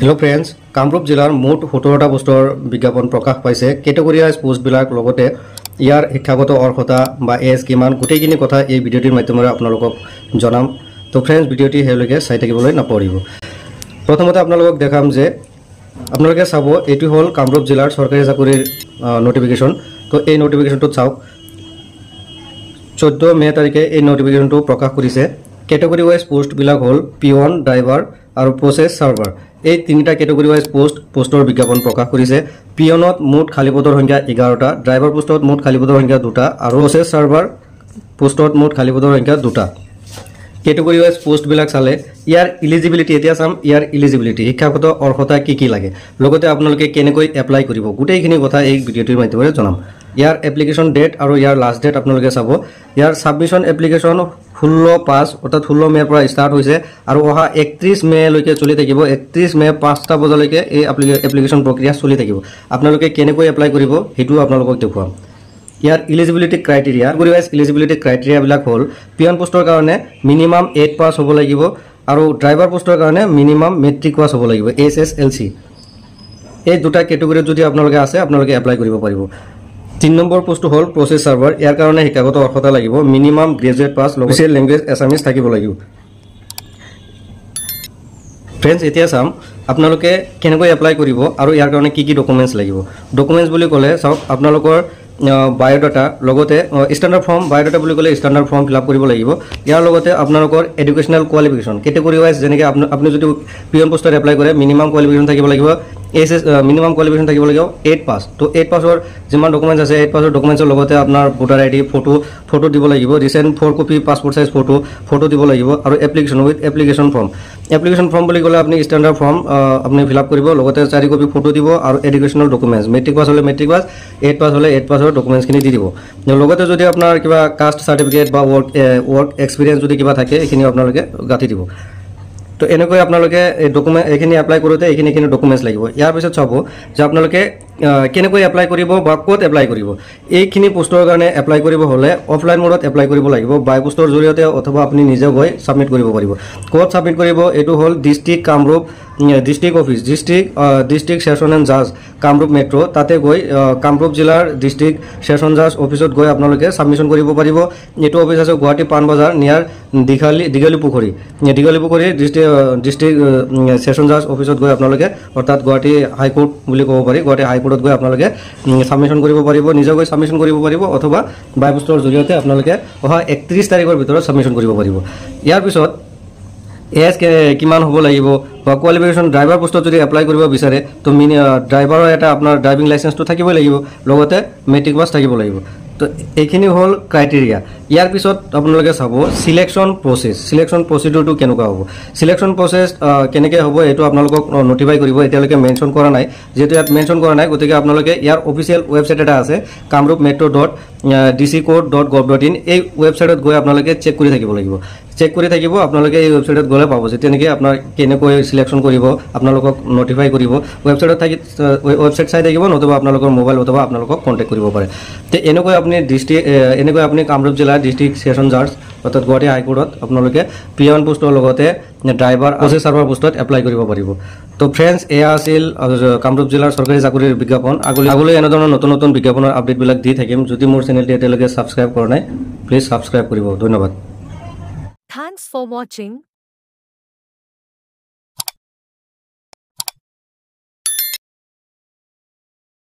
Hello friends Kamrup जिलार मुठ 17टा poster विज्ञापन प्रकाश पाइছে category wise पोस्टबिलाक লগতে ইয়াৰ শিক্ষাগত অৰ্হতা বা এজ কিমান গোটেইখিনি কথা এই ভিডিঅ'টিৰ মাধ্যমেৰে আপোনালোকক জনাম তো ফ্ৰেন্ডছ ভিডিঅ'টি হেলৈকে চাই থাকিবলৈ নাপাহৰিব প্ৰথমতে আপোনালোকক দেখাম যে আপোনালোকে চাব এটি হল কামৰূপ জিলাৰ চৰকাৰী চাকৰিৰ নোটিফিকেশন তো এই নোটিফিকেশনটো চাওক 14 মে তাৰিখে এই নোটিফিকেশনটো প্ৰকাশ কৰিছে कैटेगरी वाइज पोस्ट बिलाक हल पियन ड्राइवर और प्रोसेस सार्वर এই তিনিটা कैटेगरी वाइज पोस्टर विज्ञापन प्रकाश करिছে पियनत मुठ खाली पदर संख्या 11টা ड्राइवर पोस्टत मुठ खाली पदर संख्या 2টা और प्रोसेस सार्वर पोस्टत मुठ खाली पदर संख्या 2টা कैटेगरी वाइज पोस्ट बिलाक साले यार इलिजिबिलिटी एतिया साम यार इलिजिबिलिटी शिक्षागत अर्हता की लागे लगते आपनालोके केनेকৈ एप्लाई करिब गुटेइखिनि কথা এই ভিডিওটিৰ মাধ্যমেৰে জনাম यार एप्लिकेशन डेट और यार लास्ट डेट आपनालोके चाब यार सबमिशन एप्लिकेशन 16/5 अर्थात 16 मे পৰা स्टार्ट হৈছে আৰু অহা 31 मे লৈকে চলি থাকিব 31 मे 5টা বজালৈকে এই এপ্লিকেশন প্ৰক্ৰিয়া চলি থাকিব আপোনালোকে কেনেকৈ এপ্লাই কৰিব হেতু আপোনালোকক দেখুৱাম यार eligibility criteria category wise eligibility criteria बिलाक हल पियन पोस्टर कारणे मिनिमाम 8 पास হ'ব লাগিব আৰু ड्राइवर पोस्टर कारणे मिनिमाम मेट्रिक पास হ'ব লাগিব एसएसएलसी এই দুটা ক্যাটাগরি যদি আপোনালোকে আছে আপোনালোকে এপ্লাই কৰিব পাৰিব 3 নম্বৰ পোষ্ট হল প্रोसेस সাৰ্ভাৰ ইয়াৰ কাৰণে শিক্ষাগত অৰ্হতা লাগিব minimum graduate pass official language Assamese থাকিব লাগিব फ्रेंड्स এতিয়া চাম আপোনালোকে কেনেকৈ এপ্লাই কৰিব আৰু ইয়াৰ কাৰণে কি ডকুমেন্টস লাগিব ডকুমেন্টস বুলি ক'লে চাওক আপোনালোকৰ বায়োডাটা লগতে স্ট্যান্ডাৰ্ড ফৰ্ম বায়োডাটা বুলি ক'লে স্ট্যান্ডাৰ্ড ফৰ্ম ফিল আপ কৰিব লাগিব ইয়াৰ লগতে আপোনালোকৰ এডুকেশনাল কোৱালিফিকেশন ক্যাটাগৰি ওয়াইজ যেনেকৈ আপুনি যদি পিয়ন পোষ্টত এপ্লাই কৰে মিনিমাম কোৱালিফিকেশন থাকিব লাগিব এসএস মিনিমাম কোৱালিফিকেশন থাকিব লাগিব 8 পাস তো 8 পাসৰ যিমান ডকুমেন্টস আছে 8 পাসৰ ডকুমেন্টছৰ লগতে আপোনাৰ ভোটাৰ আইডি ফটো দিব লাগিব recent 4 copy passport size photo দিব লাগিব আৰু এপ্লিকেশন উইথ এপ্লিকেশন ফৰ্ম বুলি ক'লে আপুনি স্ট্যান্ডাৰ্ড ফৰ্ম আপুনি ফিল আপ কৰিব লগতে 4 কপি ফটো দিব আৰু এডুকেশনাল ডকুমেন্টস মেট্ৰিক পাস হলে মেট্ৰিক পাস 8 পাস হলে 8 পাসৰ ডকুমেন্টস খিনি দি দিব লগতে যদি আপোনাৰ কিবা কাস্ট সাৰ্টিফিকেট বা ওয়াৰ্ক এক্সপেৰিয়েন্স যদি কিবা থাকে এখিনি আপোনালোকে গাঁঠি দিব তো এনেকৈ আপোনালোকে এই ডকুমেন্ট এখিনি এপ্লাই কৰোতে এখিনি ডকুমেন্টস লাগিব ইয়াৰ পিছত চাব যে আপোনালোকে কেনেকৈ এপ্লাই কৰিব বা ক'ত এপ্লাই কৰিব এইখিনি পোষ্টৰ কাৰণে এপ্লাই কৰিব হলে অফলাইন মোডত এপ্লাই কৰিব লাগিব বাই পোষ্টৰ জৰিয়তে অথবা আপুনি নিজে গৈ সাবমিট কৰিব পাৰিব ক'ত সাবমিট কৰিব এটো হল district Kamrup district office district session and জাজ কামৰূপ মেট্ৰো তাতে গৈ কামৰূপ জিলাৰ ডিস্ট্ৰিক্ট সেশন জাজ অফিসত গৈ আপোনালোকে সাবমিশন কৰিব পাৰিব এটো অফিস আছে গুৱাহাটী পান বজাৰ নিয়াৰ দিঘালী পুখুৰী ডিস্ট্ৰিক্ট সেশন জাজ অফিসত গৈ আপোনালোকে অৰ্থাৎ গুৱাহাটী হাইকোৰ্ট বুলি ক'ব পাৰি গুৱাহাটী হাইকোৰ্টত গৈ আপোনালোকে সাবমিশন কৰিব পাৰিব নিজে গৈ সাবমিশন কৰিব পাৰিব অথবা বাই পোষ্টৰ জৰিয়তে আপোনালোকে অহা 31 তাৰিখৰ ভিতৰত সাবমিশন কৰিব পাৰিব ইয়াৰ পিছত এজ কিমান হ'ব লাগিব বা কোৱালিফিকেশন ড্ৰাইভাৰ পোষ্টত যদি এপ্লাই কৰিব বিচাৰে তো ড্ৰাইভাৰৰ এটা আপোনাৰ ড্ৰাইভিং লাইসেন্সটো থাকিব লাগিব লগতে মেট্ৰিক পাস থাকিব লাগিব তো এইখিনি হল ক্ৰাইটেৰিয়া ইয়াৰ পিছত আপোনালোকে চাব সিলেকশন প্ৰসিডিউৰটো কেনেকুৱা হ'ব সিলেকশন প্ৰসেস কেনেকৈ হ'ব এটো আপোনালোকক নোটিফাই কৰিব এতিয়ালৈকে মেনশন কৰা নাই যেটো ইয়াত মেনশন কৰা নাই গতিকে আপোনালোকে ইয়াৰ অফিচিয়েল ওয়েবসাইট এটা আছে kamrupmetro.dccode.gov.in এই ওয়েবসাইটত গৈ আপোনালোকে চেক কৰি থাকিব লাগিব আপোনালোকে এই ওয়েবসাইটত গলে পাব যে তেনেকৈ আপোনাৰ কেনেকৈ সিলেকশন কৰিব আপোনালোকক নোটিফাই কৰিব ওয়েবসাইটত থাকি ওয়েবসাইট চাই থাকিব নতুবা আপোনালোকৰ মোবাইল অথবা আপোনালোকক কন্টাক্ট কৰিব পাৰে তে এনেকৈ আপুনি কামৰূপ জিলা ডিস্ট্ৰিক্ট সেশন জাজ অৰ্থাৎ গুৱাহাটী হাইকোৰ্টত আপোনালোকে পিয়ন পোষ্টৰ লগতে ড্ৰাইভাৰ প্ৰসেস সাৰ্ভাৰ পোষ্টত এপ্লাই কৰিব পাৰিব তো ফ্ৰেন্ডছ এয়া আছিল কামৰূপ জিলাৰ চৰকাৰী চাকৰিৰ বিজ্ঞাপন আগলৈ এনেধৰণৰ নতুন বিজ্ঞাপনৰ আপডেট বিলাক দি থাকিম যদি মোৰ চেনেলটি এতিয়ালৈকে সাবস্ক্ৰাইব কৰা নাই প্লিজ সাবস্ক্ৰাইব কৰিব ধন্যবাদ Thanks for watching.